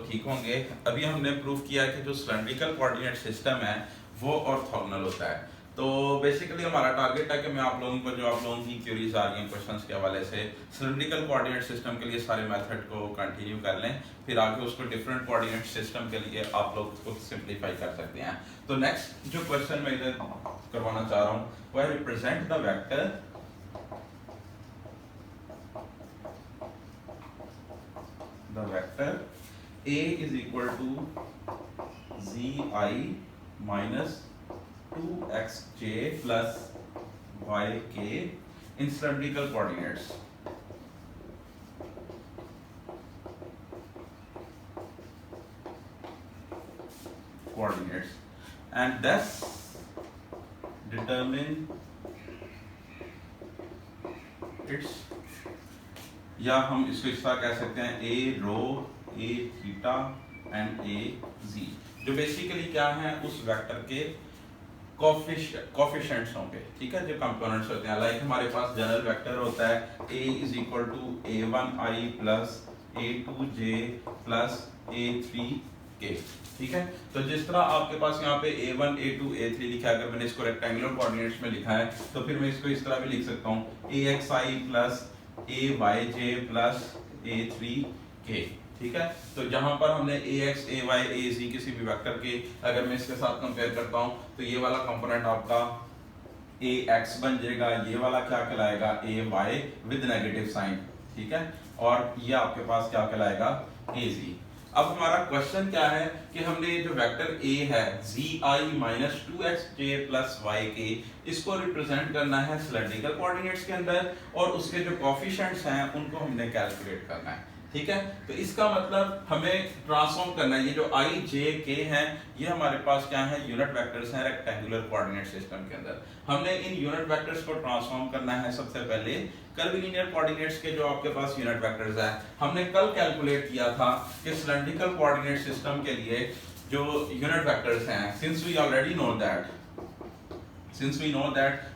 ठीक होंगे। अभी हमने प्रूव किया कि जो सिलेंड्रिकल कोऑर्डिनेट सिस्टम है वो ऑर्थोगोनल होता है। तो बेसिकली हमारा टारगेट है कि मैं आप लोगों को जो आप लोगों की क्यूरीज आ रही हैं क्वेश्चंस के हवाले से सिलेंड्रिकल कोऑर्डिनेट सिस्टम के लिए सारे मेथड को कंटिन्यू कर लें, फिर आगे उसको डिफरेंट कोऑर्डिनेट सिस्टम के लिए आप लोग उसको सिंप्लीफाई कर सकते हैं। तो नेक्स्ट जो क्वेश्चन मैं इधर करवाना चाह रहा हूँ वो है represent the vector A is equal to zi minus 2xj plus yk in cylindrical coordinates. And thus determine its, या हम इसको इस तरह कह सकते हैं a rho a theta and a z, जो बेसिकली क्या है उस वेक्टर के कोफिशिएंट्स होंगे, ठीक है, जो कंपोनेंट्स होते हैं। लाइक हमारे पास जनरल वेक्टर होता है a is equal to a1i plus a2j plus a3k, ठीक है। तो जिस तरह आपके पास यहाँ पे a1 a2 a3 लिखा है, अगर मैंने इसको रेक्टेंगुलर कोऑर्डिनेट्स में लिखा है तो फिर मैं इसको इस तरह भी लिख सकता हूँ axi plus ayj plus a3k, ठीक है। तो जहां पर हमने ax ay az किसी भी वेक्टर के अगर मैं इसके साथ कंपेयर करता हूं तो ये वाला कंपोनेंट आपका ax बन जाएगा, ये वाला क्या कहलाएगा ay विद नेगेटिव साइन, ठीक है, और ये आपके पास क्या कहलाएगा az। अब हमारा क्वेश्चन क्या है कि हमने ये जो वेक्टर a है zi minus 2xj plus yk, इसको रिप्रेजेंट करना है सिलेंड्रिकल कोऑर्डिनेट्स के अंदर और उसके जो कोफिशिएंट्स हैं उनको हमने कैलकुलेट करना है, ठीक है। तो इसका मतलब हमें ट्रांसफॉर्म करना है, ये जो i j k हैं ये हमारे पास क्या है यूनिट वेक्टर्स हैं रेक्टेंगुलर कोऑर्डिनेट सिस्टम के अंदर। हमने इन यूनिट वेक्टर्स को ट्रांसफॉर्म करना है सबसे पहले कर्विलिनियर कोऑर्डिनेट्स के जो आपके पास यूनिट वेक्टर्स हैं। हमने कल कैलकुलेट किया था कि सिलेंड्रिकल कोऑर्डिनेट सिस्टम के लिए जो यूनिट वेक्टर्स हैं, since we already know that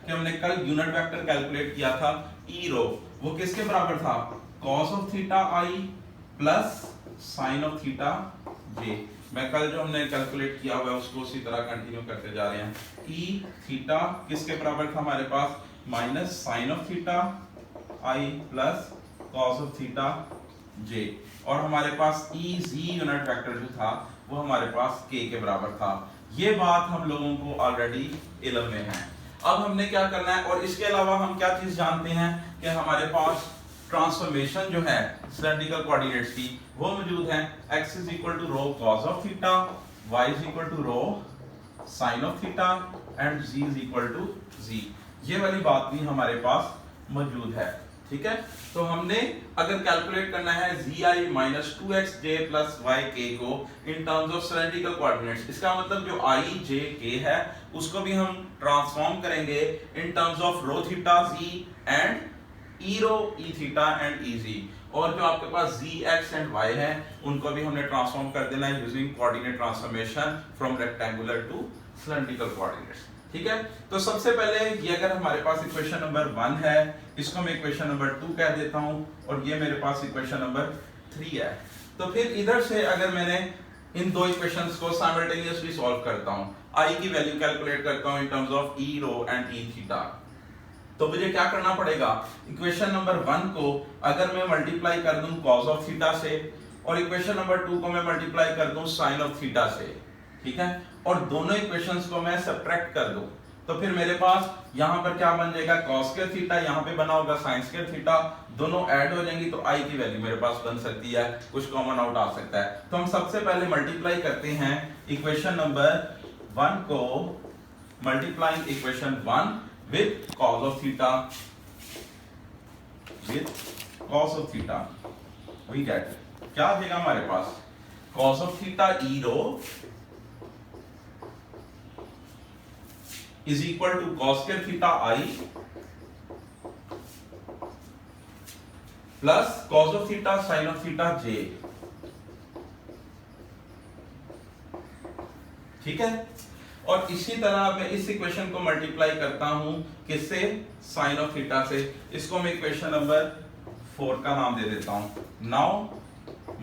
कि हमने कल यूनिट वेक्टर कैलकुलेट किया था e रो, वो किसके बराबर था cos of theta i plus sin of theta j। मैं कल जो हमने कैलकुलेट किया हुआ है उसको उसी तरह कंटिन्यू करते जा रहे हैं। e थीटा किसके बराबर था हमारे पास minus sin of theta i plus cos of theta j, और हमारे पास e z यूनिट वेक्टर जो था वो हमारे पास k के बराबर था। ये बात हम लोगों को ऑलरेडी इल्म में है। अब हमने क्या करना है, और इसके अलावा हम क्या चीज जानते हैं कि हमारे पास ट्रांसफॉर्मेशन जो है सिलेंड्रिकल कोऑर्डिनेट्स की वो मौजूद है। x is equal to rho cos of theta, y is equal to rho sin of theta and z is equal to z। ये वाली बात भी हमारे पास मौजूद है, ठीक है। तो हमने अगर कैलकुलेट करना है zi minus 2xj plus yk को इन टर्म्स ऑफ सिलेंड्रिकल कोऑर्डिनेट्स, इसका मतलब जो i j k है उसको भी हम ट्रांसफॉर्म करेंगे in terms of rho theta z and e rho e theta and e z, और जो आपके पास z x एंड y है उनको भी हमने ट्रांसफॉर्म कर देना है using coordinate transformation from rectangular to cylindrical coordinates, ठीक है। तो सबसे पहले ये अगर हमारे पास इक्वेशन नंबर 1 है, इसको मैं इक्वेशन नंबर 2 कह देता हूं, और ये मेरे पास इक्वेशन नंबर 3 है। तो फिर इधर से अगर मैंने इन दो इक्वेशंस को साइमल्टेनियसली सॉल्व करता हूं, i की वैल्यू कैलकुलेट करता हूं in terms of e rho and e theta, तो मुझे क्या करना पड़ेगा, इक्वेशन नंबर 1 को अगर मैं मल्टीप्लाई कर दूं cos ऑफ थीटा से और इक्वेशन नंबर 2 को मैं मल्टीप्लाई कर दूं sin ऑफ थीटा से, ठीक है, और दोनों इक्वेशंस को मैं सब्ट्रैक्ट कर दूं, तो फिर मेरे पास यहां पर क्या बन जाएगा cos स्क्वायर थीटा, यहां पे बना होगा sin स्क्वायर थीटा, दोनों ऐड हो जाएंगी तो i की वैल्यू मेरे पास बन सकती है, कुछ कॉमन आउट आ सकता है। तो हम सबसे पहले मल्टीप्लाई करते हैं इक्वेशन नंबर 1 को, multiplying equation 1 with cos of theta, we get क्या आ जाएगा हमारे पास cos of theta e row is equal to cos square theta I plus cos of theta sin of theta j, ठीक है। और इसी तरह मैं इस इक्वेशन को मल्टीप्लाई करता हूं किससे, साइन ऑफ थीटा से, इसको मैं इक्वेशन नंबर 4 का नाम दे देता हूं। Now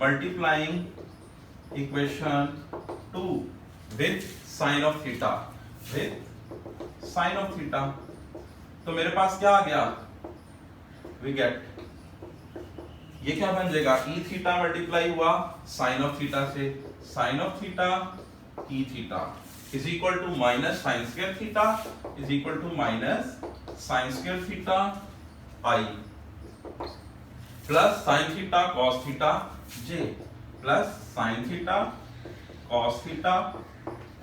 multiplying equation 2 with sine of theta, with sine of theta. तो मेरे पास क्या आ गया, वी गेट, ये क्या बन जाएगा, ई थीटा मल्टीप्लाई हुआ साइन ऑफ थीटा से, sine of theta e theta is equal to minus sine square theta is equal to minus sine square theta i plus sine theta cos theta j plus sine theta cos theta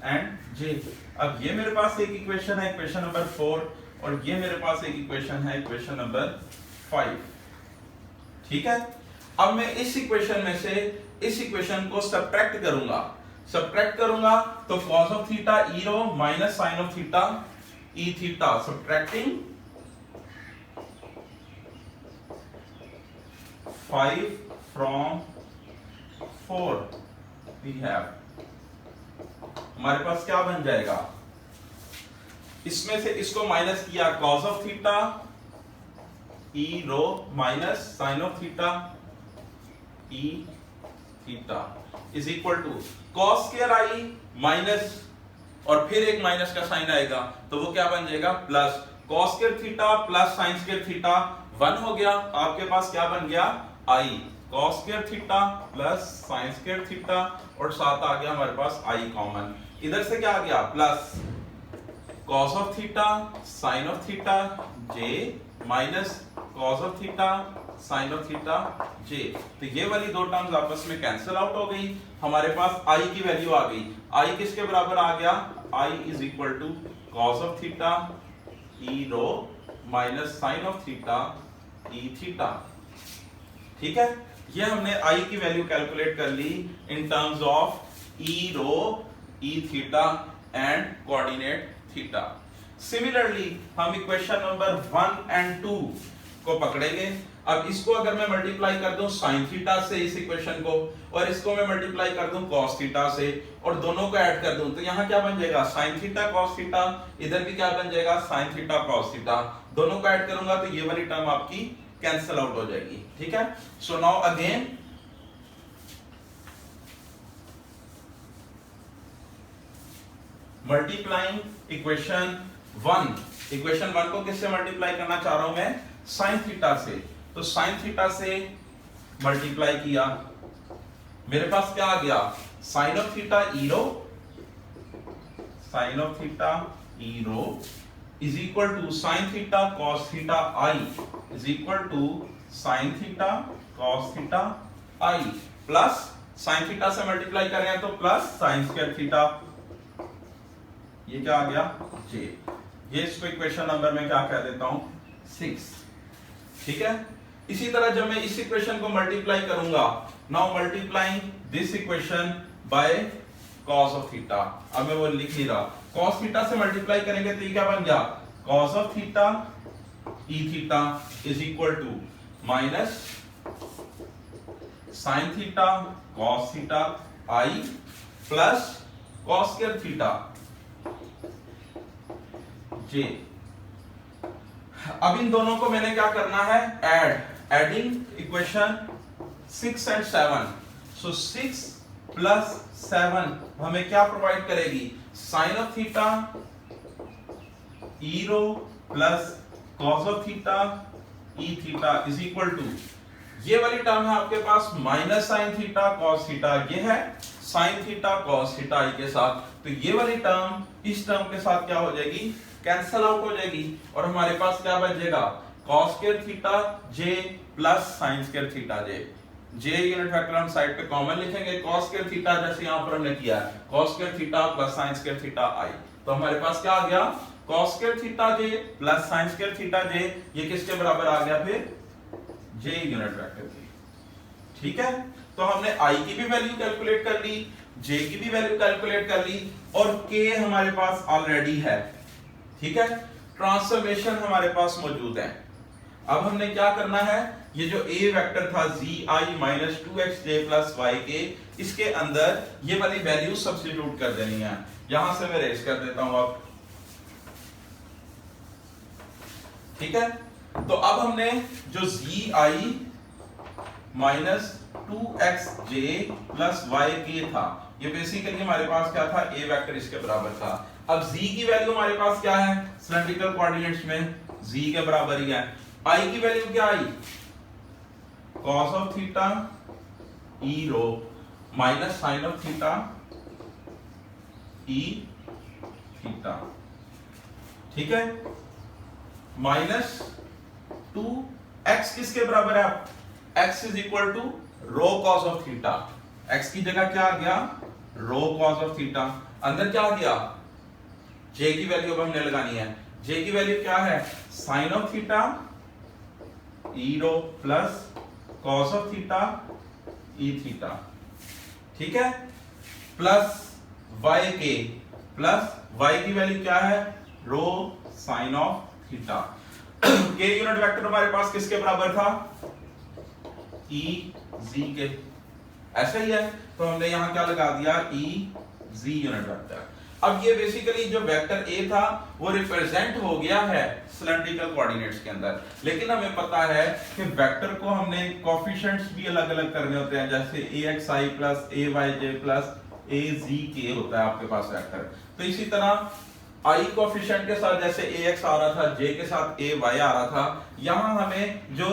and j. अब ये मेरे पास एक equation है, equation number 4, और ये मेरे पास एक equation है, इक्वेशन नंबर 5। ठीक है, अब मैं इस इक्वेशन में से इस इक्वेशन को सब्ट्रैक्ट करूंगा, सब्ट्रैक्ट करूंगा तो cos of theta e rho minus sine of theta e theta, subtracting 5 from 4 we have, हमारे पास क्या बन जाएगा, इसमें से इसको माइनस किया cos of theta e rho minus sine of theta e theta is equal to cos square i minus और फिर एक माइनस का साइन आएगा तो वो क्या बन जाएगा, plus cos square theta plus sign square theta 1 हो गया, आपके पास क्या बन गया आई, cos square theta plus sign square theta और साथ आ गया हमारे पास आई कॉमन, इधर से क्या आ गया plus cos of theta sine of theta j minus cos of theta sine of theta j. तो ये वाली दो टर्म्स आपस में कैंसिल आउट हो गई, हमारे पास आई की वैल्यू आ गई, आई किसके बराबर आ गया, i is equal to cos of theta e rho minus sine of theta e theta. ठीक है, ये हमने आई की वैल्यू कैलकुलेट कर ली in terms of e rho e theta and coordinate theta. Similarly हम इक्वेशन नंबर 1 एंड 2 को पकड़ेंगे। अब इसको अगर मैं मल्टीप्लाई कर दूं साइन थीटा से इस इक्वेशन को, और इसको मैं मल्टीप्लाई कर दूं कॉस थीटा से, और दोनों को ऐड कर दूं तो यहां क्या बन जाएगा, साइन थीटा कॉस थीटा, इधर भी क्या बन जाएगा, साइन थीटा कॉस थीटा, दोनों को ऐड करूंगा तो ये वाली टर्म आपकी कैंसिल आउट हो जाएगी। ठीक है, so now again multiplying equation 1, equation 1 को किससे मल्टीप्लाई करना चाह रहा हूं मैं, साइन थीटा से, तो साइन थीटा से मल्टीप्लाई किया, मेरे पास क्या आ गया, sine of theta e rho, sine of theta e rho is equal to sine theta cos theta i is equal to sine theta cos theta i plus sine theta से multiply कर रहे हैं तो प्लस साइन स्क्वायर थीटा, ये क्या आ गया जे, ये इसको इक्वेशन नंबर में क्या कह देता हूं 6। ठीक है, इसी तरह जब मैं इस इक्वेशन को मल्टीप्लाई करूंगा, now multiplying this equation by cos of theta, अब मैं वो लिख नहीं रहा, cos थीटा से मल्टीप्लाई करेंगे तो ये क्या बन गया, cos of theta e theta is equal to minus sine theta cos theta i plus cos square theta j. अब इन दोनों को मैंने क्या करना है, adding equation 6 and 7, so 6 plus 7 हमें क्या प्रोवाइड करेगी, sine of theta e rho plus cos of theta e theta is equal to, ये वाली टर्म है आपके पास minus sine theta cos theta, ये है साइन थीटा कॉस थीटा आई के साथ, तो ये वाली टर्म इस टर्म के साथ क्या हो जाएगी, कैंसल आउट हो जाएगी, और हमारे पास क्या बच जाएगा, cos square theta j plus sin square theta j, j unit vector हम साइड पे कॉमन लिखेंगे, cos स्क्वायर थीटा जैसे यहां पर हमने किया है, cos square theta plus sin square theta i, तो हमारे पास क्या आ गया, cos square theta j plus sin square theta j, ये किसके बराबर आ गया फिर, j यूनिट वेक्टर के। ठीक है, तो हमने i की भी वैल्यू कैलकुलेट कर ली, j की भी वैल्यू कैलकुलेट कर ली, और k हमारे पास ऑलरेडी है। ठीक है, ट्रांसफॉर्मेशन हमारे पास मौजूद है। अब हमने क्या करना है, ये जो a वेक्टर था zi minus 2xj plus yk, इसके अंदर ये वाली वैल्यू सब्स्टिट्यूट कर देनी है, यहां से मैं रेस कर देता हूं अब। ठीक है, तो अब हमने जो zi minus 2xj plus yk था। ये बेसिकली हमारे पास क्या था, a वेक्टर इसके बराबर था। अब z की वैल्यू हमारे पास क्या है सिलेंड्रिकल कोऑर्डिनेट्स में, z के बराबर ही है। I की वैल्यू क्या आई, cos of theta e rho minus sine of theta e theta, ठीक है, माइनस 2x किसके बराबर है, x is equal to rho cos of theta. x की जगह क्या आ गया, रो कॉस ऑफ थीटा। अंदर क्या आ गया, j की वैल्यू अब हमने लगानी है। j की वैल्यू क्या है, sine of theta e rho plus cos of theta e theta, ठीक है, प्लस yk प्लस y की वैल्यू क्या है, rho sine of theta. k unit vector हमारे पास किसके बराबर था, e z के, ऐसा ही है, तो हमने यहां क्या लगा दिया, e z यूनिट वेक्टर। अब ये बेसिकली जो वेक्टर a था वो रिप्रेजेंट हो गया है सिलेंड्रिकल कोऑर्डिनेट्स के अंदर, लेकिन हमें पता है कि वेक्टर को हमने कोएफिशिएंट्स भी अलग अलग करने होते हैं, जैसे axi plus ayj plus azk होता है आपके पास वेक्टर। तो इसी तरह i कोएफिशिएंट के साथ जैसे ax आ रहा था, j के साथ ay आ रहा था, यहां हमें जो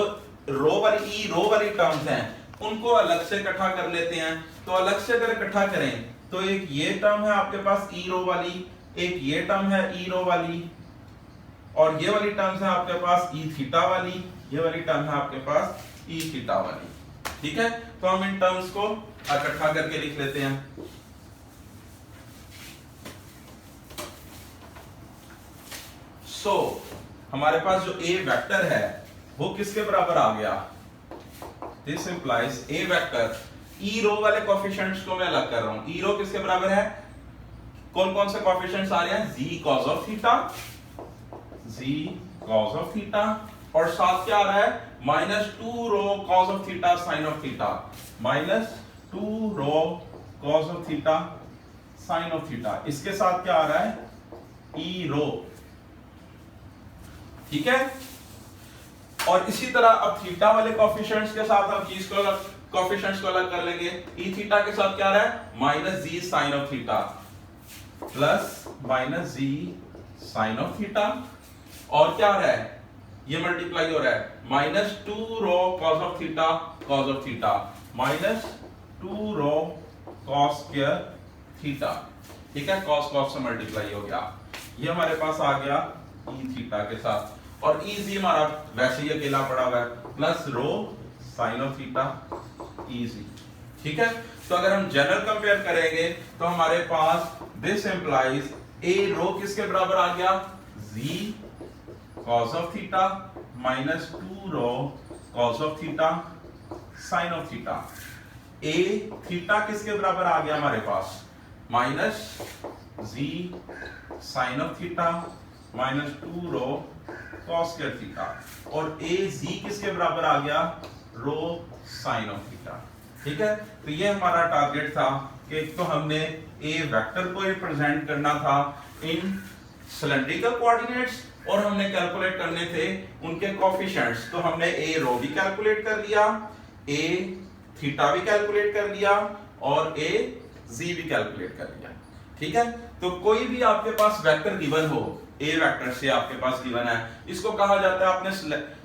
रो वाली टर्म्स हैं उनको अलग से इकट्ठा कर लेते हैं। तो अलग से अगर इकट्ठा करें तो एक ये टर्म है आपके पास e रो वाली, एक ये टर्म है e रो वाली, और ये वाली टर्म्स है आपके पास e थीटा वाली, ये वाली टर्म है आपके पास e थीटा वाली, ठीक है। तो हम इन टर्म्स को इकट्ठा करके लिख लेते हैं। सो हमारे पास जो a वेक्टर है वो किसके बराबर आ गया, this implies a vector, e रो वाले कोएफिशिएंट्स को मैं अलग कर रहा हूं। e रो किसके बराबर है, कौन कौन से कोएफिशिएंट्स आ रहे हैं, z cos of theta, z cos of theta, और साथ क्या आ रहा है, minus 2 rho cos of theta sin of theta, minus 2 rho cos of theta sin of theta. इसके साथ क्या आ रहा है, e रो, ठीक है। और इसी तरह अब थीटा वाले कोएफिशिएंट्स के साथ हम चीज को कोएफिशिएंट्स को अलग कर लेंगे। e थीटा के साथ क्या आ रहा है, minus g sine of theta plus minus g sine of theta, और क्या आ रहा है, ये मल्टीप्लाई हो रहा है, minus 2 row cos of theta cos of theta, minus 2 row cos square theta, ठीक है, कॉस कॉस से मल्टीप्लाई हो गया। ये हमारे पास आ गया e थीटा के साथ, और e z हमारा वैसे ही अकेला पड़ा हुआ है, plus row sine of theta e z, ठीक है। तो अगर हम जनरल कंपेयर करेंगे तो हमारे पास दिस इंप्लाइज a रो किसके बराबर आ गया, z cos of theta minus 2 rho cos of theta sine of theta. a theta किसके बराबर आ गया हमारे पास, minus z sine of theta minus 2 rho cos square theta, और a z किसके बराबर आ गया, रो साइन ऑफ थीटा, ठीक है। तो ये हमारा टारगेट था कि एक तो हमने a वेक्टर को रिप्रेजेंट करना था इन सिलेंड्रिकल कोऑर्डिनेट्स, और हमने कैलकुलेट करने थे उनके कोएफिशिएंट्स। तो हमने a रो भी कैलकुलेट कर लिया, a थीटा भी कैलकुलेट कर लिया, और a z भी कैलकुलेट कर लिया, ठीक है। तो कोई भी आपके पास वेक्टर गिवन हो, a वेक्टर से आपके पास गिवन है, इसको कहा जाता है आपने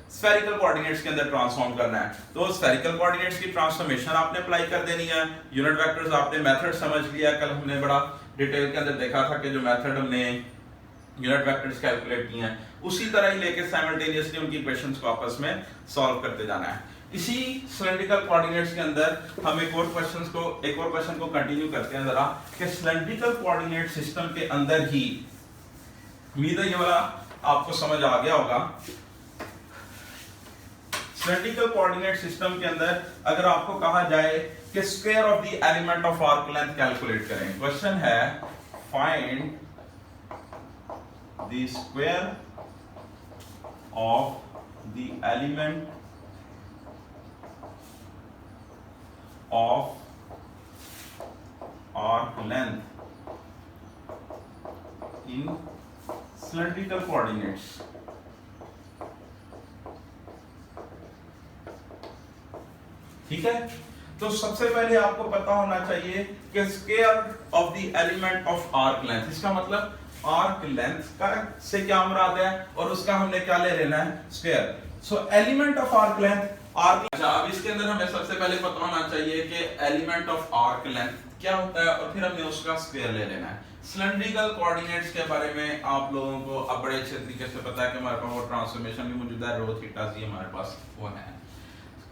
स्फेरिकल कोऑर्डिनेट्स के अंदर ट्रांसफॉर्म करना है। तो स्फेरिकल कोऑर्डिनेट्स की ट्रांसफॉर्मेशन आपने अप्लाई कर देनी है। यूनिट वेक्टर्स आपने मेथड समझ लिया, कल हमने बड़ा डिटेल के अंदर देखा था कि जो मेथड हमने यूनिट वेक्टर्स कैलकुलेट किए हैं उसी तरह ही लेके साइमल्टेनियसली उनकी इक्वेशंस को आपस में सॉल्व करते जाना है। इसी सिलेंड्रिकल कोऑर्डिनेट्स के अंदर हम एक और क्वेश्चन को कंटिन्यू करते हैं जरा, कि सिलेंड्रिकल कोऑर्डिनेट सिस्टम के अंदर ही, उम्मीद है ये वाला आपको समझ आ गया होगा। सिलेंड्रिकल कोऑर्डिनेट सिस्टम के अंदर अगर आपको कहा जाए कि square of the element of arc length calculate करें, क्वेश्चन है find the square of the element of arc length in cylindrical coordinates। ठीक है। तो सबसे पहले आपको पता होना चाहिए कि square of the element of arc length, इसका मतलब आर्क लेंथ का से क्या मुराद है और उसका हमने क्या ले लेना है, square. So element of arc length, अच्छा अब इसके अंदर हमें सबसे पहले पता होना चाहिए कि एलिमेंट ऑफ आर्क लेंथ क्या होता है और फिर हमने उसका स्क्वायर ले लेना है। सिलेंड्रिकल कोऑर्डिनेट्स के बारे में आप लोगों को अब बड़े अच्छे तरीके से पता है कि हमारे पास वो ट्रांसफॉर्मेशन भी मौजूद है, रो थीटा जी हमारे पास वो है,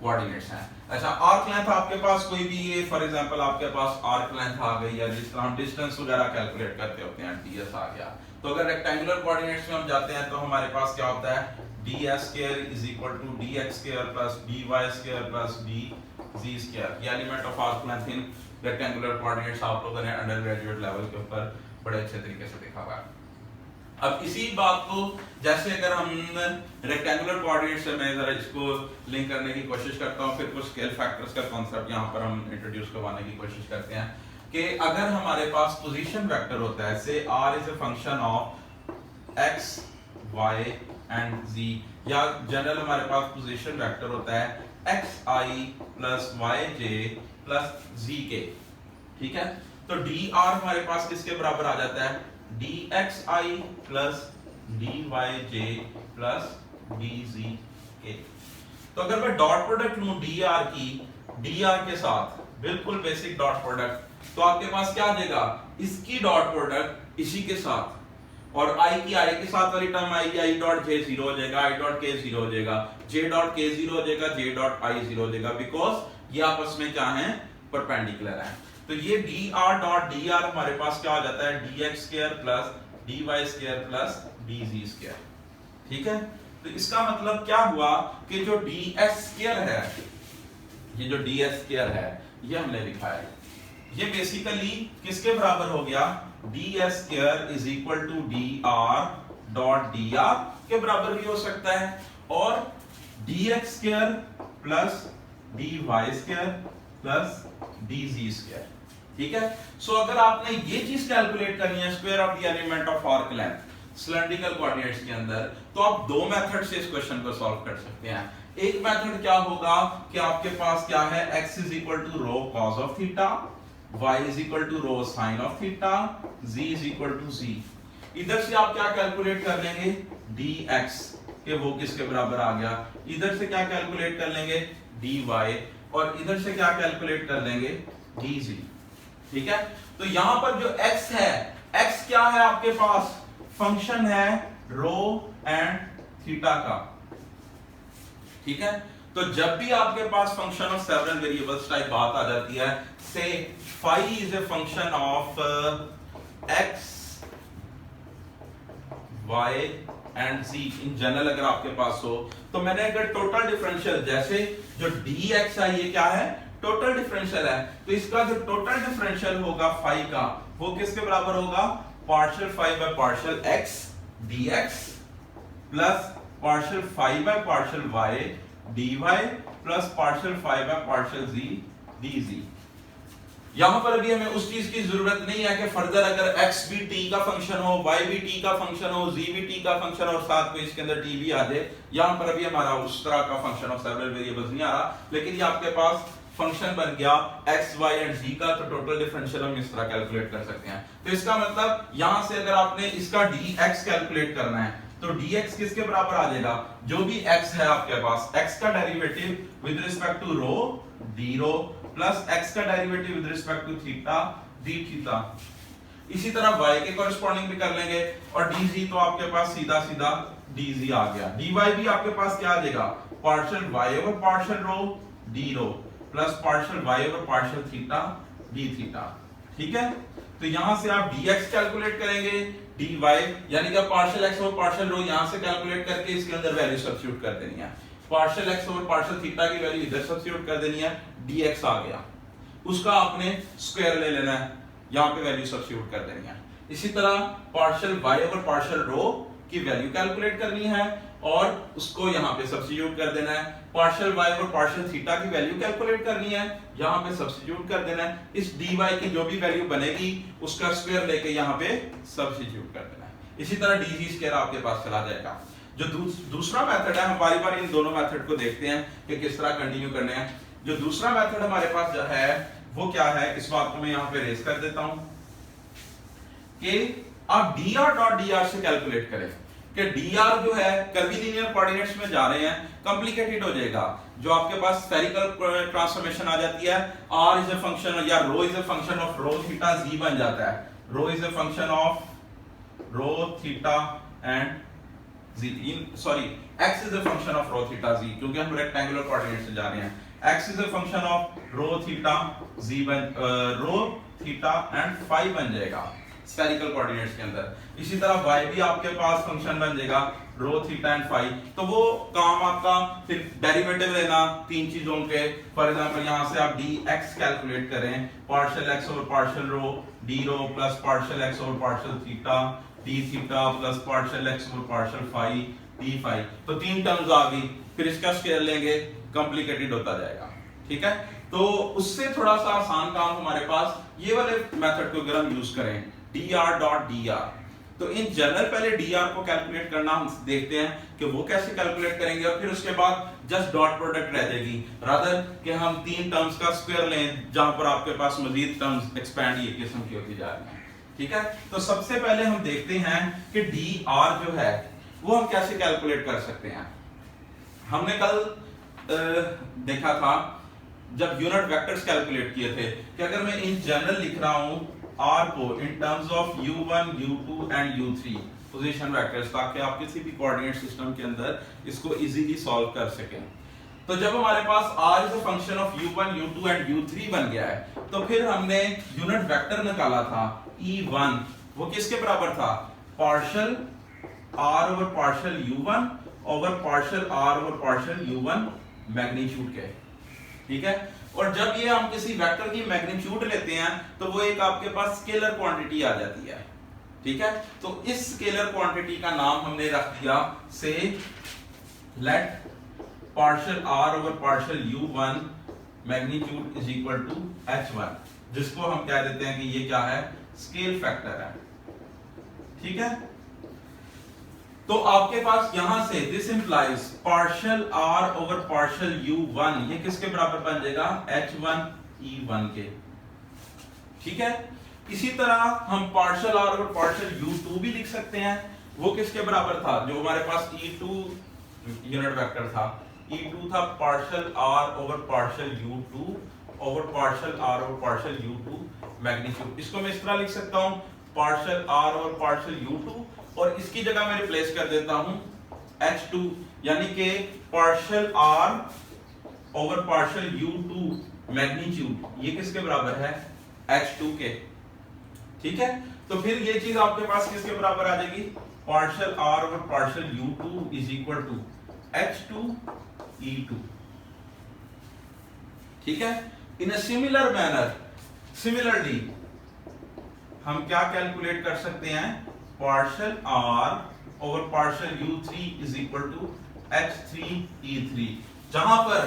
कोऑर्डिनेट्स हैं। अच्छा आर्क लेंथ आपके पास कोई भी ये फॉर एग्जांपल आपके पास आर्क लेंथ आ गई या जिस तरह हम डिस्टेंस वगैरह कैलकुलेट करते होते हैं ds आ गया, तो अगर रेक्टेंगुलर कोऑर्डिनेट्स में हम जाते हैं तो हमारे पास क्या होता है ds square is equal to dx square plus dy square plus dz square. ये element of arc length in rectangular coordinates आप लोगों ने अंडर ग्रेजुएट लेवल के ऊपर बड़े अच्छे तरीके से देखा हुआ है। अब इसी बात को जैसे अगर हम रेक्टेंगुलर कोऑर्डिनेट से मैं जरा इसको लिंक करने की कोशिश करता हूं, फिर कुछ स्केल फैक्टर्स का कांसेप्ट यहां पर हम इंट्रोड्यूस करवाने की कोशिश करते हैं कि अगर हमारे पास पोजीशन वेक्टर होता है, से r is a function of x y and z, या जनरल हमारे पास पोजीशन वेक्टर होता है xi plus yj plus zk, ठीक है। तो dr हमारे पास किसके बराबर आ जाता है dxi plus dyj plus dzk। तो अगर मैं डॉट प्रोडक्ट लूं dr की dr के साथ, बिल्कुल बेसिक डॉट प्रोडक्ट, तो आपके पास क्या आ जाएगा, इसकी डॉट प्रोडक्ट इसी के साथ और i की i के साथ वाली टर्म आएगी, i डॉट j 0 हो जाएगा, i डॉट k 0 हो जाएगा, j डॉट k 0 हो जाएगा, j डॉट i 0 हो जाएगा, बिकॉज ये आपस में क्या है, परपेंडिकुलर है। तो ये dr डॉट dr हमारे पास क्या हो जाता है dx square plus dy square plus dz square, ठीक है। तो इसका मतलब क्या हुआ कि जो ds स्क्वायर है, ये जो ds स्क्वायर है ये हमने लिखा है, ये बेसिकली किसके बराबर हो गया, ds square is equal to dr dot dr के बराबर भी हो सकता है, और dx square plus dy square plus dz square, ठीक है। सो अगर आपने ये चीज कैलकुलेट करनी है square of the element of arc length cylindrical coordinates के अंदर, तो आप दो मेथड से इस क्वेश्चन को सॉल्व कर सकते हैं। एक मेथड क्या होगा कि आपके पास क्या है, x is equal to rho cos of theta, y is equal to rho sin of theta, z is equal to z। इधर से आप क्या कैलकुलेट कर लेंगे dx के वो किसके बराबर आ गया, इधर से क्या कैलकुलेट कर लेंगे dy, और इधर से क्या कैलकुलेट कर लेंगे dz, ठीक है। तो यहां पर जो x है, x क्या है आपके पास, फंक्शन है रो एंड थीटा का, ठीक है। तो जब भी आपके पास function of several variables type बात आ जाती है, say phi is a function of x y and z in general अगर आपके पास हो, तो मैंने अगर टोटल डिफरेंशियल, जैसे जो dx है ये क्या है, टोटल डिफरेंशियल है, तो इसका जो टोटल डिफरेंशियल होगा फाई का, वो किसके बराबर होगा, partial phi by partial x dx plus partial phi by partial y dy plus partial phi by partial z dz। यहां पर अभी हमें उस चीज की जरूरत नहीं है कि फर्दर अगर x भी t का फंक्शन हो, y भी t का फंक्शन हो, z भी t का फंक्शन और साथ में इसके अंदर t भी आ जाए। यहां पर अभी हमारा उस तरह का फंक्शन ऑफ सेवरल वेरिएबल्स नहीं आ रहा, लेकिन ये आपके पास फंक्शन बन गया x y एंड z का, तो टोटल डिफरेंशियल हम इस तरह कैलकुलेट कर सकते हैं। तो इसका मतलब यहां से अगर आपने इसका dx कैलकुलेट करना है, तो dx किसके बराबर आ जाएगा, जो भी x है आपके पास, x का derivative with respect to rho d rho plus x का derivative with respect to theta d theta. इसी तरह y के कॉरेस्पॉन्डिंग भी कर लेंगे, और dz तो आपके पास सीधा सीधा dz आ गया, dy भी आपके पास क्या आ जाएगा, partial y over partial rho d rho plus partial y over partial theta d theta, ठीक है। तो यहां से आप dx कैलकुलेट करेंगे, dy यानी कि पार्शियल x ओवर पार्शियल रो यहां से कैलकुलेट करके इसके अंदर वैल्यू सब्स्टिट्यूट कर देनी है, partial x over partial theta की वैल्यू इधर सब्स्टिट्यूट कर देनी है, dx आ गया, उसका आपने स्क्वायर ले लेना है, यहां पे वैल्यू सब्स्टिट्यूट कर देनी है। इसी तरह पार्शियल y ओवर पार्शियल रो की वैल्यू कैलकुलेट करनी है और उसको यहां पे सब्स्टिट्यूट कर देना है, partial y over partial theta की वैल्यू कैलकुलेट करनी है, यहां पे सब्स्टिट्यूट कर देना है, इस dy की जो भी वैल्यू बनेगी उसका स्क्वायर लेके यहां पे सब्स्टिट्यूट कर देना है। इसी तरह dz स्क्वायर आपके पास चला जाएगा। जो दूसरा मेथड है, हम बारी बारी इन दोनों मेथड को देखते हैं कि किस तरह कंटिन्यू करने हैं। जो दूसरा मेथड हमारे पास जो है वो क्या है, इस बात को मैं यहां पे रेस कर देता हूं कि आप dr.dr से कैलकुलेट करें कि dr जो है कर्वीलिनियर कोऑर्डिनेट्स में जा रहे हैं, कॉम्प्लिकेटेड हो जाएगा। जो आपके पास स्फेरिकल ट्रांसफॉर्मेशन आ जाती है, r इज अ फंक्शन या rho is a function of rho theta z बन जाता है, rho is a function of rho theta and z, sorry x is a function of rho theta z, क्योंकि हम rectangular coordinate से जा रहे हैं। x is a function of rho theta z rho theta and phi बन जाएगा spherical coordinates के अंदर। इसी तरह y भी आपके पास फंक्शन बन जाएगा रो थीटा एंड फाई। तो वो काम आपका फिर डेरिवेटिव लेना तीन चीजों के, फॉर एग्जांपल यहां से आप dx कैलकुलेट करें, partial x over partial rho, d rho plus partial x over partial theta, d theta plus partial x over partial phi, d phi. तो तीन टर्म्स आ गई, फिर इसका स्केल लेंगे, कॉम्प्लिकेटेड होता जाएगा। ठीक है, तो उससे थोड़ा सा आसान काम हमारे पास ये वाले मेथड को अगर हम यूज करें dr.dr, तो इन जनरल पहले dr को कैलकुलेट करना हम देखते हैं कि वो कैसे कैलकुलेट करेंगे, और फिर उसके बाद जस्ट डॉट प्रोडक्ट रह जाएगी, रादर कि हम तीन टर्म्स का स्क्वायर लें जहां पर आपके पास मजीद टर्म्स एक्सपैंड ये किस्म की होती जा रही हैं। ठीक है, तो सबसे पहले हम देखते हैं कि dr जो है वो हम कैसे कैलकुलेट कर सकते हैं। हमने कल देखा था जब यूनिट वेक्टर्स कैलकुलेट किए थे कि अगर मैं इन जनरल लिख रहा हूं r को इन terms of u1, u2 and u3 position vectors, ताकि आप किसी भी कोऑर्डिनेट सिस्टम के अंदर इसको इजीली सॉल्व कर सकें। तो जब हमारे पास r is a function of u1, u2 and u3 बन गया है, तो फिर हमने यूनिट वेक्टर निकाला था e1, वो किसके बराबर था, partial r over partial u1 over partial r over partial u1 magnitude के। ठीक है, और जब ये हम किसी वेक्टर की मैग्नीट्यूड लेते हैं तो वो एक आपके पास स्केलर क्वांटिटी आ जाती है। ठीक है, तो इस स्केलर क्वांटिटी का नाम हमने रख दिया से let partial r over partial u1 magnitude is equal to h1, जिसको हम कह देते हैं कि ये क्या है, स्केल फैक्टर है। ठीक है, तो आपके पास यहां से this implies partial r over partial u1 ये किसके बराबर बन जाएगा, h1 e1 के। ठीक है, इसी तरह हम partial r over partial u2 भी लिख सकते हैं, वो किसके बराबर था, जो हमारे पास e2 यूनिट वेक्टर था, e2 था partial r over partial u2 over partial r over partial u2 magnitude. इसको मैं इस तरह लिख सकता हूं, partial r over partial u2 और इसकी जगह मैं रिप्लेस कर देता हूं h2, यानी कि partial r over partial u2 magnitude ये किसके बराबर है, h2 के। ठीक है, तो फिर ये चीज आपके पास किसके बराबर आ जाएगी, partial r over partial u2 is equal to h2 e2। ठीक है, in a similar manner similarly हम क्या कैलकुलेट कर सकते हैं, partial r over partial u3 is equal to h3 e3, जहां पर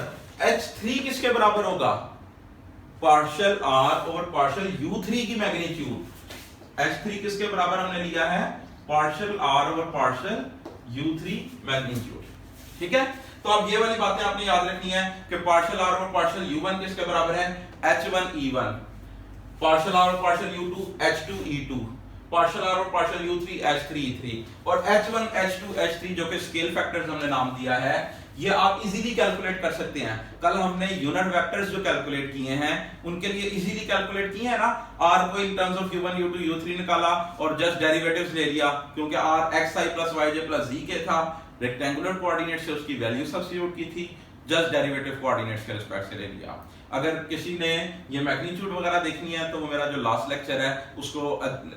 h3 किसके बराबर होगा, partial r over partial u3 की मैग्नीट्यूड। h3 किसके बराबर हमने लिया है, partial r over partial u3 magnitude. ठीक है, तो अब ये वाली बातें आपने याद रखनी है कि partial r over partial u1 किसके बराबर है, h1 e1, partial r over partial u2 h2 e2, partial r और पार्शियल u3 h3 e3, और h1 h2 h3 जो कि स्केल फैक्टर्स हमने नाम दिया है, ये आप इजीली कैलकुलेट कर सकते हैं। कल हमने यूनिट वेक्टर्स जो कैलकुलेट किए हैं उनके लिए इजीली कैलकुलेट किए हैं ना, r को इन terms of u1 u2 u3 निकाला और जस्ट डेरिवेटिव्स ले लिया, क्योंकि r xi plus yj plus z के था, रेक्टेंगुलर कोऑर्डिनेट से उसकी वैल्यू सब्स्टिट्यूट की थी, जस्ट डेरिवेटिव कोऑर्डिनेट्स के रिस्पेक्ट से ले लिया। अगर किसी ने ये मैग्नीट्यूड वगैरह देखनी है तो वो मेरा जो लास्ट लेक्चर है उसको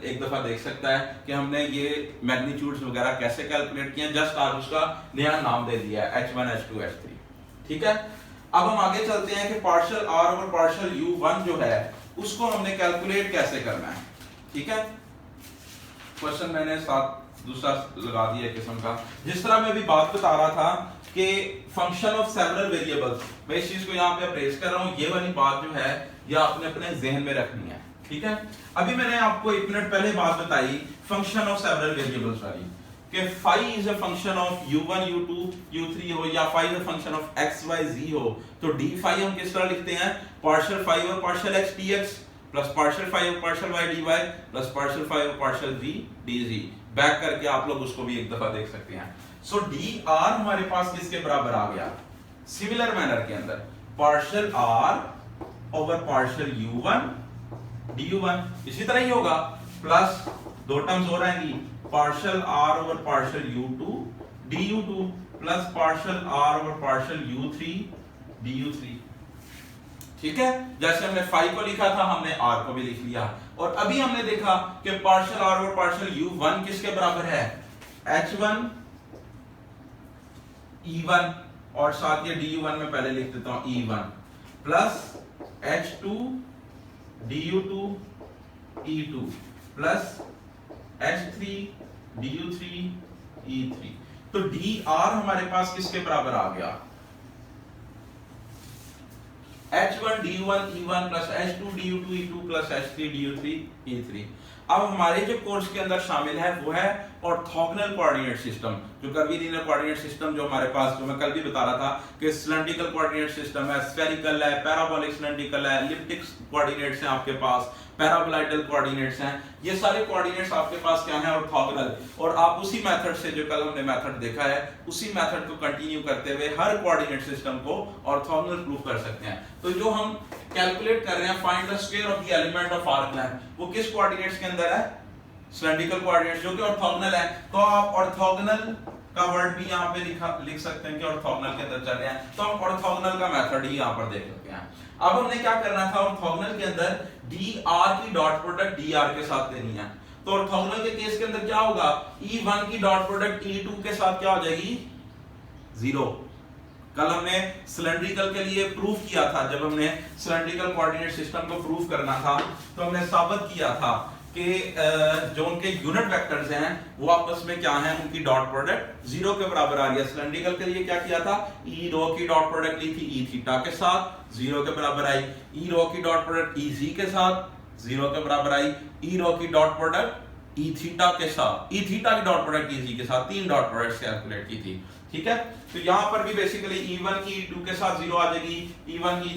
एक दफा देख सकता है कि हमने ये मैग्नीट्यूड्स वगैरह कैसे कैलकुलेट किए हैं, जस्ट आज उसका नया नाम दे दिया है h1 h2 h3। ठीक है, अब हम आगे चलते हैं कि partial r over partial u1 जो है उसको हमने कैलकुलेट कैसे करना है। ठीक है, क्वेश्चन मैंने साथ दूसरा लगा दिया किस्म का, जिस तरह मैं भी बात बता रहा था कि फंक्शन ऑफ सेवरल वेरिएबल्स, मैं इस चीज को यहाँ पे अप्रेस कर रहा हूँ, ये वाली बात जो है ये आपने अपने जहन में रखनी है। ठीक है, अभी मैंने आपको 1 मिनट पहले बात बताई फंक्शन ऑफ सेवरल वेरिएबल्स वाली कि phi is a function of u1 u2 u3 हो या phi is a function of x y z हो, तो d फाई हम किस तरह लिखते हैं, पार्शियल फाई और partial x dx plus partial phi और partial y dy plus partial phi और पार्शियल v dz। बैक करके आप लोग उसको भी एक दफा देख सकते हैं। सो dr हमारे पास किसके बराबर आ गया, सिमिलर मैनर के अंदर partial r over partial u1 du1, इसी तरह ही होगा प्लस दो टर्म्स हो रहेंगी, partial r over partial u2 du2 plus partial r over partial u3 du3। ठीक है, जैसे हमने फाई को लिखा था हमने r को भी लिख लिया। और अभी हमने देखा कि partial r over partial u1 किसके बराबर है, h1 e1 और साथ ये du1 में पहले लिख देता हूं e1 plus h2 du2 e2 plus h3 du3 e3। तो dr हमारे पास किसके बराबर आ गया, h1 du1 e1 plus h2 du2 e2 plus h3 du3 e3। अब हमारे जो कोर्स के अंदर शामिल है वो है ऑर्थोगोनल कोऑर्डिनेट सिस्टम, जो कर्वीलिनियर कोऑर्डिनेट सिस्टम जो हमारे पास, जो मैं कल भी बता रहा था कि सिलेंड्रिकल कोऑर्डिनेट सिस्टम है, स्फेरिकल है, पैराबोलिक सिलेंड्रिकल है, एलिप्टिक कोऑर्डिनेट्स हैं आपके पास, पैराबोलॉइडल कोऑर्डिनेट्स हैं, ये सारे कोऑर्डिनेट्स आपके पास क्या हैं, ऑर्थोगोनल। और आप उसी मेथड से, जो कल हमने मेथड देखा है, उसी मेथड को कंटिन्यू करते हुए हर कोऑर्डिनेट सिस्टम को ऑर्थोगोनल प्रूव कर सकते हैं। तो जो हम कैलकुलेट कर रहे हैं, find the square of the element of arc length, वो किस कोऑर्डिनेट्स के अंदर है, सिलेंड्रिकल कोऑर्डिनेट्स जो कि ऑर्थोगोनल है। तो आप ऑर्थोगोनल का वर्ड भी यहाँ पे लिख सकते हैं कि ऑर्थोगोनल के अंदर चल रहे हैं, तो हम ऑर्थोगोनल का मेथड ही यहाँ पर देख सकते हैं। अब हमने क्या करना था, ऑर्थोगोनल के अंदर dr की डॉट प्रोडक्ट dr के साथ लेनी है। तो ऑर्थोगोनल के केस के अंदर क्या होगा, e1 की डॉट प्रोडक्ट e2 के साथ क्या हो जाएगी, 0। कल हमने सिलेंड्रिकल के लिए प्रूफ किया था, जब हमने सिलेंड्रिकल कोऑर्डिनेट सिस्टम को प्रूफ करना था तो हमने साबित किया था कि जो उनके यूनिट वेक्टर्स हैं वो आपस में क्या हैं, उनकी डॉट प्रोडक्ट 0 के बराबर आ रही है। सिलेंड्रिकल के लिए क्या किया था, ई रो की डॉट प्रोडक्ट ली थी ई थीटा के साथ, 0 के बराबर आई। ई रो की डॉट प्रोडक्ट ई जी के साथ 0 के बराबर आई। ई रो की डॉट प्रोडक्ट ई थीटा के साथ, ई थीटा की डॉट प्रोडक्ट ई जी के साथ, 3 डॉट प्रोडक्ट्स कैलकुलेट की थी। ठीक है, तो यहां पर भी बेसिकली e1 की e2 के साथ 0 आ जाएगी, e1 की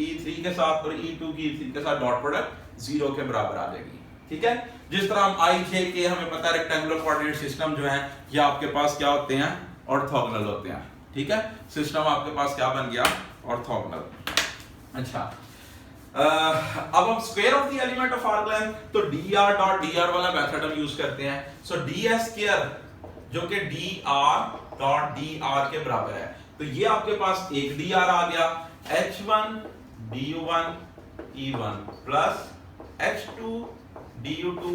e3 के साथ और e2 की e3 के साथ डॉट प्रोडक्ट 0 के बराबर आ जाएगी। ठीक है, जिस तरह हम i j k हमें पता है रेक्टेंगुलर कोऑर्डिनेट सिस्टम जो है ये आपके पास क्या होते हैं, ऑर्थोगोनल होते हैं। ठीक है, सिस्टम आपके पास क्या बन गया, ऑर्थोगोनल। अच्छा, अब हम square of the element of arc length, तो dr डॉट dr वाला मेथड हम यूज करते हैं। सो ds स्क्वायर जो कि dr डॉट dr के बराबर है, तो ये आपके पास एक dr आ गया, h1 du1 e1 plus h2 du2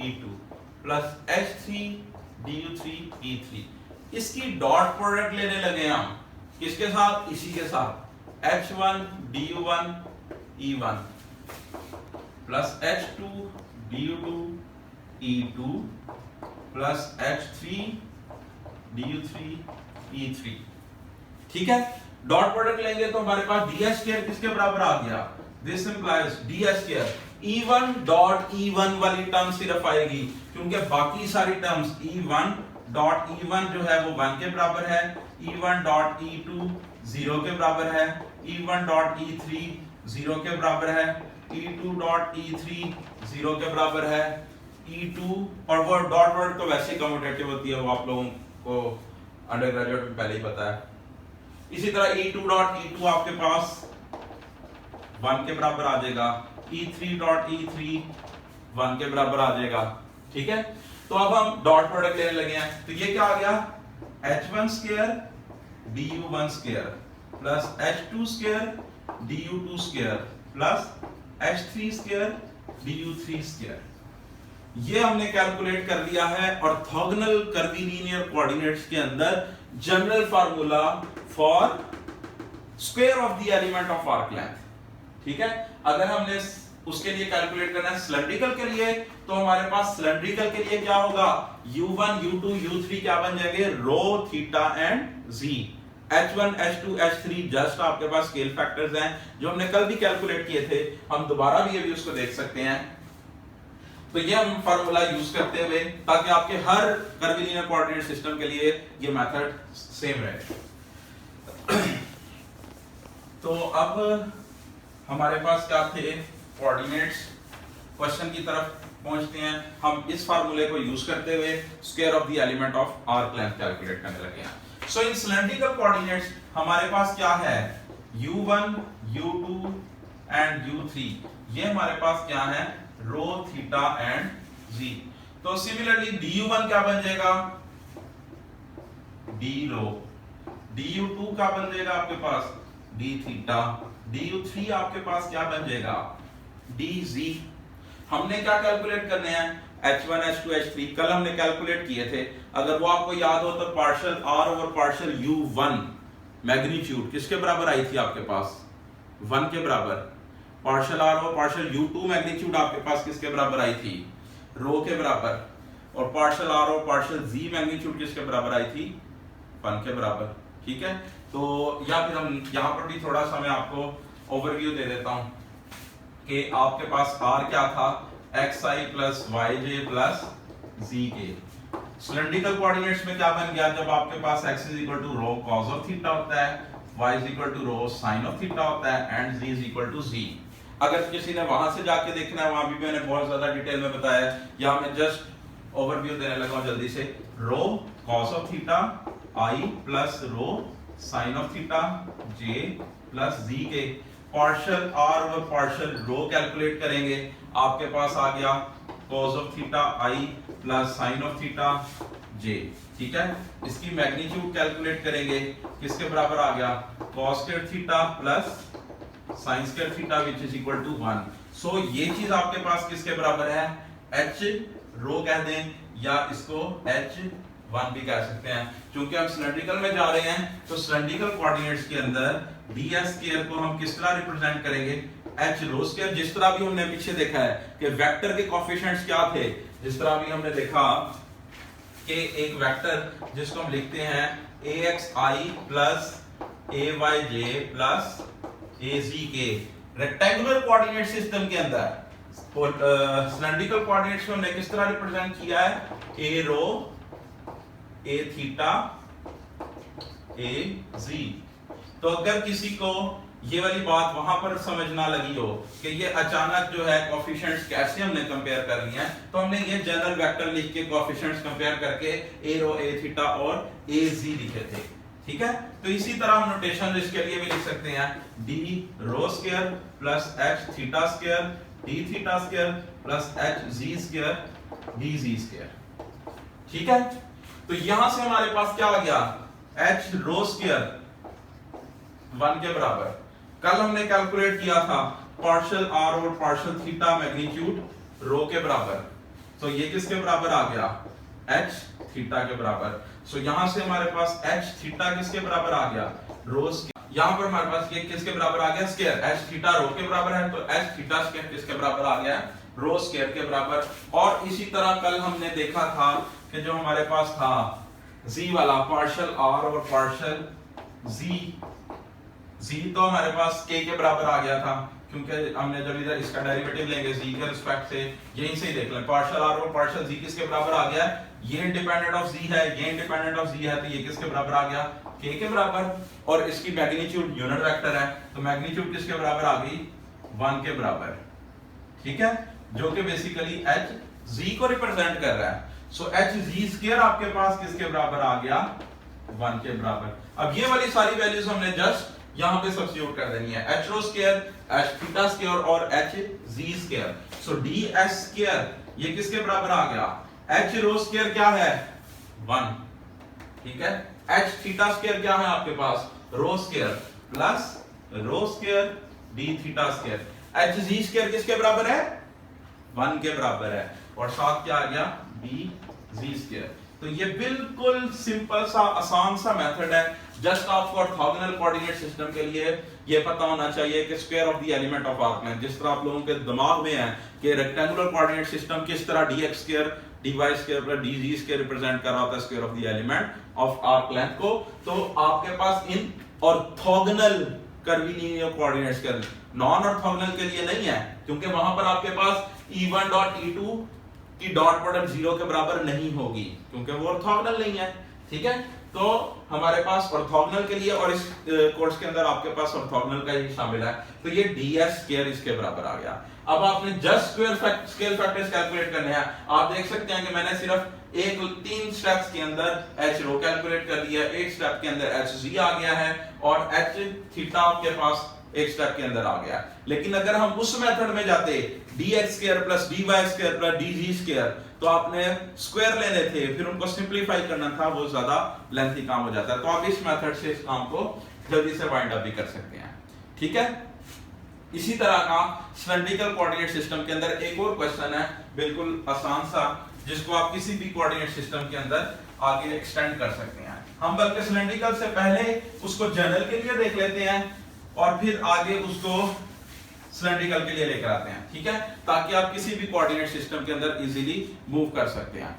e2 plus h3 du3 e3। इसकी डॉट प्रोडक्ट लेने लगे हम किसके साथ, इसी के साथ, h1 du1 e1 plus h2 du2 e2 plus h3 du3 e3। ठीक है, डॉट प्रोडक्ट लेंगे तो हमारे पास ds स्क्वायर किसके बराबर आ गया, this implies ds square e1 dot e1 वाली टर्म सिर्फ आएगी, क्योंकि बाकी सारी टर्म्स e1 डॉट e1 जो है वो 1 के बराबर है, e1 डॉट e2 0 के बराबर है, e1 डॉट e3 0 के बराबर है, e2 डॉट e3 0 के बराबर है, e2 और वो डॉट वर्ड तो वैसे कम्यूटेटिव होती है, वो आप लोगों को अंडर ग्रेजुएट में पहले ही पता है। इसी तरह e2 डॉट e2 आपके पास 1 के बराबर आ जाएगा, e3 डॉट e3 1 के बराबर आ जाएगा। ठीक है, तो अब हम डॉट प्रोडक्ट लेने लगे हैं, तो ये क्या आ गया, h1 square du1 square plus h2 square du2 square plus h3 square du3 square. ये हमने कैलकुलेट कर लिया है ऑर्थोगोनल कर्वीलिनियर कोऑर्डिनेट्स के अंदर general formula for square of the element of arc length. ठीक है, अगर हमने उसके लिए कैलकुलेट करना है सिलेंड्रिकल के लिए, तो हमारे पास सिलेंड्रिकल के लिए क्या होगा, u1 u2 u3 क्या बन जाएंगे, rho theta and z। h1 h2 h3 just आपके पास स्केल फैक्टर्स हैं जो हमने कल भी कैलकुलेट किए थे, हम दोबारा भी अभी उसको देख सकते हैं। तो ये हम फार्मूला यूज करते हुए ताकि आपके हर कर्विलिनियर कोऑर्डिनेट सिस्टम के लिए ये मेथड सेम रहे। तो अब हमारे पास क्या थे कोऑर्डिनेट्स, क्वेश्चन की तरफ पहुंचते हैं। हम इस फार्मूले को यूज करते हुए square of the element of arc length calculate करने लगे हैं। सो इन सिलेंड्रिकल कोऑर्डिनेट्स हमारे पास क्या है, u1 u2 एंड u3, ये हमारे पास क्या है, रो थीटा एंड जी। तो सिमिलरली du1 क्या बन जाएगा, d रो, du2 क्या बन जाएगा आपके पास, d थीटा, du3 आपके पास क्या बन जाएगा, dz। हमने क्या कैलकुलेट करने हैं, h1 h2 h3 कल हमने कैलकुलेट किए थे। अगर वो आपको याद हो तो partial r over partial u1 magnitude किसके बराबर आई थी आपके पास, 1 के बराबर। Partial r over partial u2 magnitude आपके पास किसके बराबर आई थी, रो के बराबर। और partial r over partial z magnitude किसके बराबर आई थी, 1 के बराबर। ठीक है, तो या फिर हम यहां पर भी थोड़ा सा मैं आपको ओवरव्यू दे देता हूं कि आपके पास r क्या था, xi plus yj plus zk। Cylindrical coordinates में क्या बन गया, जब आपके पास x is equal to rho cos of theta होता है, y is equal to rho sin of theta होता है and z is equal to z। अगर किसी ने वहां से जाके देखना है, वहां भी मैंने बहुत ज्यादा डिटेल में बताया है, या मैं जस्ट ओवरव्यू देने लगा हूं जल्दी से। रो cos of theta i plus row sin of theta j plus z के पार्शियल r ओवर पार्शियल रो कैलकुलेट करेंगे, आपके पास आ गया cos of theta i plus sin of theta j। ठीक है, इसकी मैग्नीट्यूड कैलकुलेट करेंगे, किसके बराबर आ गया, cos square theta plus sin square theta which is equal to 1। So ये चीज आपके पास किसके बराबर है, h रो कह दें या इसको h1 भी कह सकते हैं। क्योंकि हम सिलेंड्रिकल में जा रहे हैं तो सिलेंड्रिकल कोऑर्डिनेट्स के अंदर ds स्क्वायर को हम किस तरह रिप्रेजेंट करेंगे, h रो स्क्वायर। जिस तरह भी हमने पीछे देखा है कि वेक्टर के कोएफिशिएंट्स क्या थे, जिस तरह भी हमने देखा कि एक वेक्टर जिसको हम लिखते हैं axi plus ayj plus azk, rectangular coordinate system के अंदर सिलेंड्रिकल कोऑर्डिनेट्स में हमने किस तरह रिप्रेजेंट किया है, a rho a theta a z। तो अगर किसी को ये वाली बात वहां पर समझ ना लगी हो कि ये अचानक जो है कोएफिशिएंट्स कैसे हमने कंपेयर कर लिए हैं, तो हमने ये जनरल वेक्टर लिख के कोएफिशिएंट्स कंपेयर करके a रो a थीटा और a z लिखे थे। ठीक है, तो इसी तरह हम नोटेशन इसके लिए भी लिख सकते हैं, d rho square plus h theta square d theta square plus h z square d z square. ठीक है, तो यहां से हमारे पास क्या आ गया, h रो स्क्वायर 1 के बराबर। कल हमने कैलकुलेट किया था पार्शियल r और पार्शियल थीटा मैग्नीट्यूड रो के बराबर, तो ये किसके बराबर आ गया, h थीटा के बराबर। सो यहां से हमारे पास h थीटा किसके बराबर आ गया, रो स्क्वायर। यहां पर हमारे पास ये किसके बराबर आ गया, स्क्वायर। h थीटा रो के बराबर है तो h थीटा स्क्वायर किसके बराबर आ गया, रो स्क्वायर के बराबर। और इसी तरह कल हमने देखा था कि जो हमारे पास था z वाला पार्शियल r और पार्शियल z तो हमारे पास k के बराबर आ गया था, क्योंकि हमने जब इधर इसका डेरिवेटिव लेंगे z के रिस्पेक्ट से, यहीं से ही देख लें पार्शियल r और पार्शियल z किसके बराबर आ गया, ये इंडिपेंडेंट ऑफ z है, ये इंडिपेंडेंट ऑफ z है, तो ये किसके बराबर आ गया, k के बराबर। और इसकी मैग्नीट्यूड यूनिट वेक्टर है, तो मैग्नीट्यूड किसके बराबर आ गई, 1 के बराबर। ठीक है, जो कि बेसिकली h z को रिप्रेजेंट कर रहा है। सो h z स्क्वायर आपके पास किसके बराबर आ गया, 1 के बराबर। अब ये वाली सारी वैल्यूज हमने जस्ट यहां पे सब्स्टिट्यूट कर देनी है, h रो स्क्वायर h थीटा स्क्वायर और h z स्क्वायर। सो ds स्क्वायर ये किसके बराबर आ गया, h रो स्क्वायर क्या है, 1। ठीक है, h थीटा स्क्वायर क्या है आपके पास, rho square plus rho square d theta square. h z square किसके बराबर है, 1 के बराबर है। और साथ क्या आ गया, d z स्क्वायर। तो ये बिल्कुल सिंपल सा आसान सा मेथड है। जस्ट आपको ऑर्थोगोनल कोऑर्डिनेट सिस्टम के लिए ये पता होना चाहिए कि square of the element of arc length, जिस तरह आप लोगों के दिमाग में है कि रेक्टेंगुलर कोऑर्डिनेट सिस्टम किस तरह dx square dy square plus dz square represent कर रहा होता है square of the element of arc length को, तो आपके पास इन ऑर्थोगोनल कर्वीलिनियर कोऑर्डिनेट्स के नॉन ऑर्थोगोनल के लिए नहीं है, क्योंकि वहां पर आपके पास e1 डॉट e2 कि डॉट प्रोडक्ट 0 के बराबर नहीं होगी क्योंकि वो ऑर्थोगोनल नहीं है। ठीक है, तो हमारे पास ऑर्थोगोनल के लिए, और इस कोर्स के अंदर आपके पास ऑर्थोगोनल का ही शामिल है, तो ये ds स्क्वायर इसके बराबर आ गया। अब आपने just square scale factors calculate करने हैं। आप देख सकते हैं कि मैंने सिर्फ 3 स्टेप्स के अंदर h रो कैलकुलेट कर लिया, 1 स्टेप के अंदर hg आ गया है और h थीटा आपके पास एक स्टेप के अंदर आ गया। लेकिन अगर हम उस मेथड में जाते dx square plus dy square plus dg square, तो आपने स्क्वायर लेने थे, फिर उनको सिंपलीफाई करना था, वो ज्यादा लेंथी काम हो जाता है। तो आप इस मेथड से इस काम को जल्दी से वाइंड अप भी कर सकते हैं। ठीक है, इसी तरह का सिलेंड्रिकल कोऑर्डिनेट सिस्टम के अंदर एक और क्वेश्चन है, बिल्कुल आसान सा, जिसको आप किसी भी कोऑर्डिनेट सिस्टम के अंदर आगे एक्सटेंड कर सकते हैं। हम बल्कि सिलेंड्रिकल से पहले उसको जनरल के लिए देख लेते हैं और फिर आगे उसको सिलेंड्रिकल के लिए लेकर आते हैं। ठीक है, ताकि आप किसी भी कोऑर्डिनेट सिस्टम के अंदर इजीली मूव कर सकते हैं।